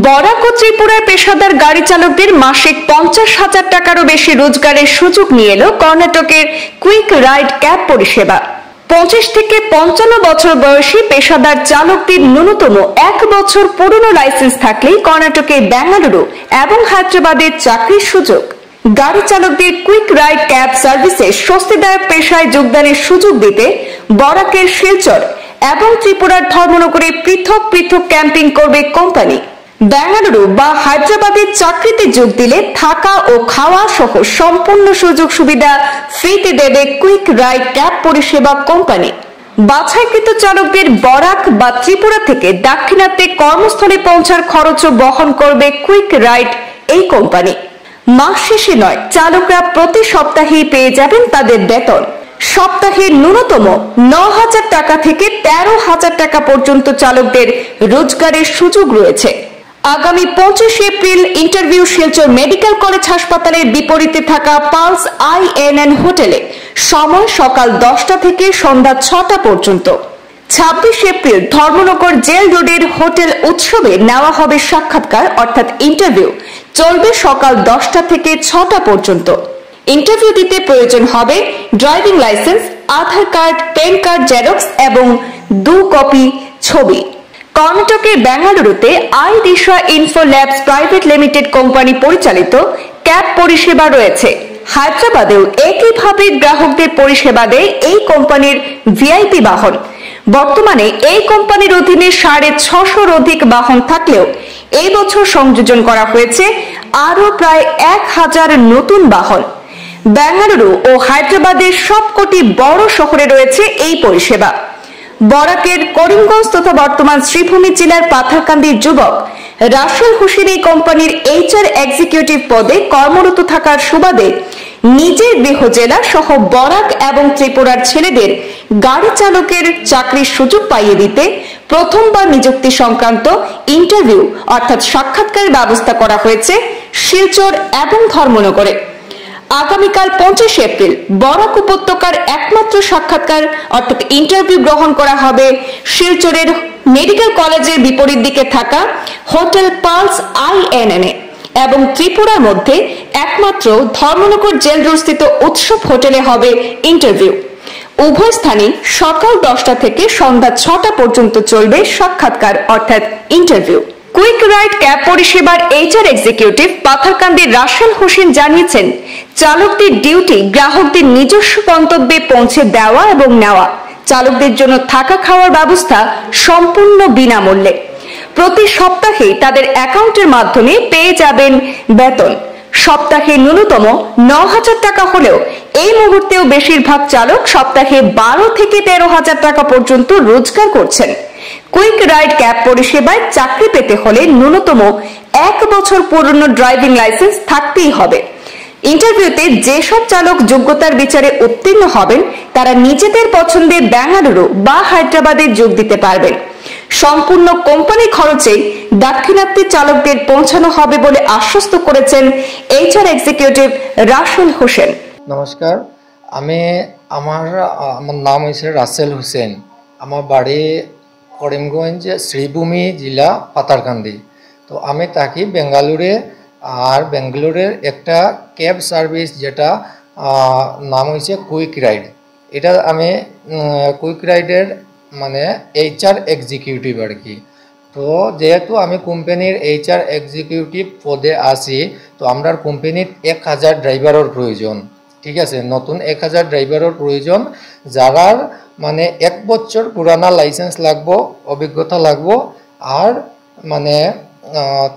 বরাক ও ত্রিপুরার পেশাদার গাড়ি চালকদের মাসিক 50,000 টাকারও বেশি রোজগারের সুযোগ নিয়ে এলো কর্ণাটকের কুইক রাইড ক্যাব পরিষেবা। 25 থেকে 55 বছর বয়সী পেশাদার চালকদের ন্যূনতম 1 বছর পুরনো লাইসেন্স থাকলেই কর্ণাটকে বেঙ্গালুরু এবং হায়দ্রাবাদের চাকরির সুযোগ। গাড়ি চালকদের কুইক রাইড ক্যাব সার্ভিসে স্বস্তিদায়ক পেশায় যোগদানের সুযোগ দিতে বরাকের শিলচর এবং ত্রিপুরার ধর্মনগরে পৃথক পৃথক ক্যাম্পিং করবে কোম্পানি। বেঙ্গালুরু বা হায়দ্রাবাদের চাকরিতে যোগ দিলে থাকা ও খাওয়া সহ সম্পূর্ণ সুযোগ সুবিধা ফ্রিতে দেবে কুইক রাইড ক্যাব পরিষেবা কোম্পানি। বাছাইকৃত চালকদের বরাক বা ত্রিপুরা থেকে দাক্ষিণাত্যে কর্মস্থলে পৌঁছার খরচও বহন করবে কুইক রাইড এই কোম্পানি। মাস শেষে নয়, চালকরা প্রতি সপ্তাহেই পেয়ে যাবেন তাদের বেতন। সপ্তাহে ন্যূনতম 9,000 টাকা থেকে 13,000 টাকা পর্যন্ত চালকদের রোজগারের সুযোগ রয়েছে। আগামী 25 April interview Silchar medical college হাসপাতালের বিপরীতে থাকা পালস INN হোটেলে, সময় সকাল 10টা থেকে সন্ধ্যা 6টা পর্যন্ত। 26 এপ্রিল ধর্মনগর জেল রোডের হোটেল উৎসবে নেওয়া হবে সাক্ষাৎকার অর্থাৎ ইন্টারভিউ, চলবে সকাল 10টা থেকে 6টা পর্যন্ত। ইন্টারভিউ দিতে প্রয়োজন হবে driving licence, Aadhaar card, PAN card xerox এবং 2 কপি ছবি। কর্ণাটকের বেঙ্গালুরুতে Disha info labs private limited company পরিচালিত ক্যাব পরিষেবা রয়েছে। হায়দ্রাবাদেও একইভাবে গ্রাহকদের পরিষেবা দেয় এই কোম্পানির ভিআইপি বাহন। বর্তমানে এই কোম্পানির অধীনে 650-র অধিক বাহন থাকলেও এই বছর সংযোজন করা হয়েছে আরো প্রায় 1,000 নতুন বাহন। বেঙ্গালুরু ও হায়দ্রাবাদের সবকটি বড় শহরে রয়েছে এই পরিষেবা। বরাকের করিমগঞ্জ তথা বর্তমান শ্রীভূমি জেলার পাথারকান্দির যুবক রাসেল হোসেন এই কোম্পানির HR এক্সিকিউটিভ পদে কর্মরত থাকার সুবাদে নিজের গৃহ জেলা সহ বরাক এবং ত্রিপুরার ছেলেদের গাড়ি চালকের চাকরির সুযোগ পাইয়ে দিতে প্রথমবার নিযুক্তি সংক্রান্ত ইন্টারভিউ অর্থাৎ সাক্ষাৎকারের ব্যবস্থা করা হয়েছে শিলচর এবং ধর্মনগরে। আগামীকাল 25 এপ্রিল বরাক উপত্যকার একমাত্র সাক্ষাৎকার অর্থাৎ ইন্টারভিউ গ্রহণ করা হবে শিলচরের মেডিকেল কলেজের বিপরীত দিকে থাকা হোটেল পালস INN এবং ত্রিপুরার মধ্যে একমাত্র ধর্মনগর জেল রোডস্থিত উৎসব হোটেলে হবে ইন্টারভিউ। উভয় স্থানেই সকাল 10টা থেকে সন্ধ্যা 6টা পর্যন্ত চলবে সাক্ষাৎকার অর্থাৎ ইন্টারভিউ। কুইক রাইড ক্যাব পরিষেবার HR এক্সিকিউটিভ পাথারকান্দির রাসেল হোসেন জানিয়েছেন, চালকদের ডিউটি গ্রাহকদের নিজস্ব গন্তব্যে পৌঁছে দেওয়া এবং নেওয়া। চালকদের জন্য থাকা খাওয়ার ব্যবস্থা সম্পূর্ণ বিনামূল্যে। প্রতি সপ্তাহে তাদের অ্যাকাউন্টের মাধ্যমে পেয়ে যাবেন বেতন। সপ্তাহে ন্যূনতম 9,000 টাকা হলেও এই মুহূর্তেও বেশিরভাগ চালক সপ্তাহে 12 থেকে 13,000 টাকা পর্যন্ত রোজগার করছেন। কুইক রাইড ক্যাব পরিষেবায় চাকরি পেতে হলে ন্যূনতম 1 বছর পুরনো ড্রাইভিং লাইসেন্স থাকতেই হবে। ইন্টারভিউতে যেসব চালক যোগ্যতার বিচারে উত্তীর্ণ হবেন তারা নিজেদের পছন্দের বেঙ্গালুরু বা হায়দ্রাবাদে যোগ দিতে পারবেন। সম্পূর্ণ কোম্পানি খরচে দাক্ষিণাত্যে চালকদের পৌঁছানো হবে বলে আশ্বস্ত করেছেন HR এক্সিকিউটিভ রাসেল হোসেন। নমস্কার, আমার নাম হচ্ছে রাসেল হোসেন। আমার বাড়ি করিমগঞ্জ, শ্রীভূমি জেলা, পাথারকান্দি। তো আমি থাকি বেঙ্গালুরে। আর বেঙ্গালুরের একটা ক্যাব সার্ভিস যেটা নাম হয়েছে কুইক রাইড, এটা আমি কুইক রাইডের মানে HR এক্সিকিউটিভ আর কি। তো যেহেতু আমি কোম্পানির HR এক্সিকিউটিভ পদে আছি, তো আমরা কোম্পানির 1,000 ড্রাইভারের প্রয়োজন। ঠিক আছে, নতুন 1,000 ড্রাইভারের প্রয়োজন, যারার মানে 1 বছর পুরানা লাইসেন্স লাগবো, অভিজ্ঞতা লাগবো। আর মানে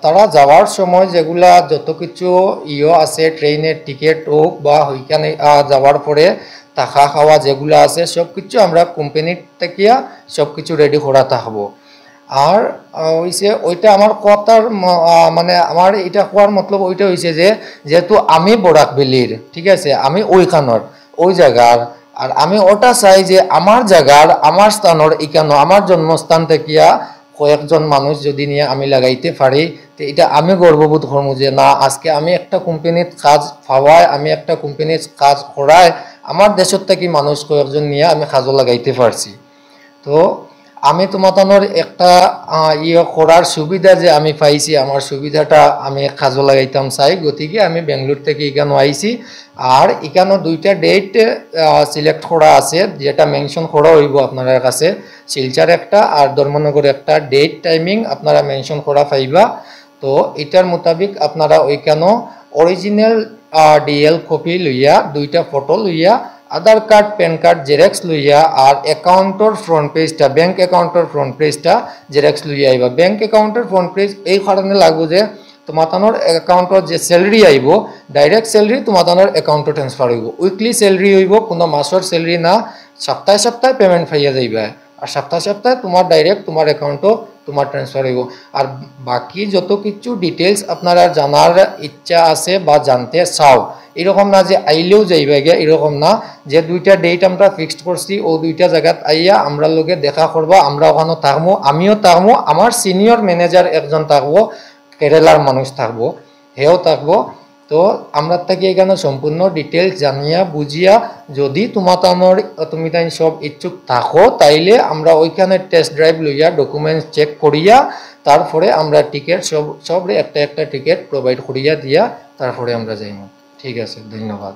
তারা যাওয়ার সময় যেগুলা যত কিছু আছে, ট্রেনের টিকিট হোক বা ওইখানে যাওয়ার পরে থাকা খাওয়া যেগুলো আছে সব কিছু আমরা কোম্পানির থেকে সব কিছু রেডি করাতে হবো। আর হয়েছে ওইটা আমার কথার মানে আমার এটা হওয়ার মতলব ওইটা হয়েছে যে যেহেতু আমি বরাক ভ্যালির, ঠিক আছে, আমি ওইখানের ওই জায়গার, আর আমি ওটা চাই যে আমার জায়গার আমার স্থানের এখানে আমার জন্মস্থান থেকে কয়েকজন মানুষ যদি নিয়ে আমি লাগাইতে পারি, তো এটা আমি গর্ববোধ করবো যে না, আজকে আমি একটা কোম্পানির কাজ পাওয়ায়, আমি একটা কোম্পানির কাজ করায় আমার দেশের থেকে মানুষ কয়েকজন নিয়ে আমি কাজও লাগাইতে পারছি। তো আমি তোমাদের একটা ইয়ে করার সুবিধা যে আমি পাইছি, আমার সুবিধাটা আমি কাজে লাগাইতাম চাই, গতিকে আমি বেঙ্গলোর থেকে এখানে আইছি। আর এখানে দুইটা ডেট সিলেক্ট করা আছে, যেটা মেনশন করা হইব আপনার কাছে, শিলচর একটা আর ধর্মনগর একটা ডেট টাইমিং আপনারা মেনশন করা পাইবা। তো এটার মোতাবিক আপনারা ওইখানে অরিজিনাল ডিএল কপি লইয়া, দুইটা ফটো লইয়া, আধার কার্ড প্যান কার্ড জেরক্স লইয়া, আর অ্যাকাউন্টর ফ্রন্ট পেজটা, ব্যাঙ্ক অ্যাকাউন্টর ফ্রন্ট পেজটা জেরক্স লইয়া আইবা। ব্যাঙ্ক অ্যাকাউন্টের ফ্রন্ট পেজ এই কারণে লাগবো যে তোমার অ্যাকাউন্টর যে স্যালারি আইব, ডাইরেক্ট স্যালারি তোমার অ্যাকাউন্টে ট্রান্সফার হইব। উইকলি স্যালারি হইব, কোনো মাসের স্যালারি না, সপ্তাহে সপ্তাহে পেমেন্ট পাইয়া যাইবা। আর সপ্তাহে সপ্তাহে তোমার ডাইরেক্ট তোমার অ্যাকাউন্টও তোমার ট্রান্সফার হইব। আর বাকি যত কিছু ডিটেলস আপনারা জানার ইচ্ছা আছে বা জানতে চাও, এরকম না যে আইলেও যাইবা গিয়া, এরকম না যে দুইটা ডেট আমরা ফিক্সড করছি, ও দুইটা জায়গাত আইয়া আমরা লগে দেখা করবা, আমরা ওখানে থাকবো, আমিও থাকবো, আমার সিনিয়র ম্যানেজার একজন থাকবো, কেরালার মানুষ থাকবো, হেও থাকবো। তো আমরা থেকে এখানে সম্পূর্ণ ডিটেলস জানিয়া বুঝিয়া, যদি তুমি তাই সব ইচ্ছুক থাকো, তাইলে আমরা ওইখানে টেস্ট ড্রাইভ লইয়া ডকুমেন্টস চেক করিয়া, তারপরে আমরা টিকিট সব একটা একটা টিকিট প্রোভাইড করিয়া দিয়া, তারপরে আমরা যাইব। ঠিক আছে, ধন্যবাদ।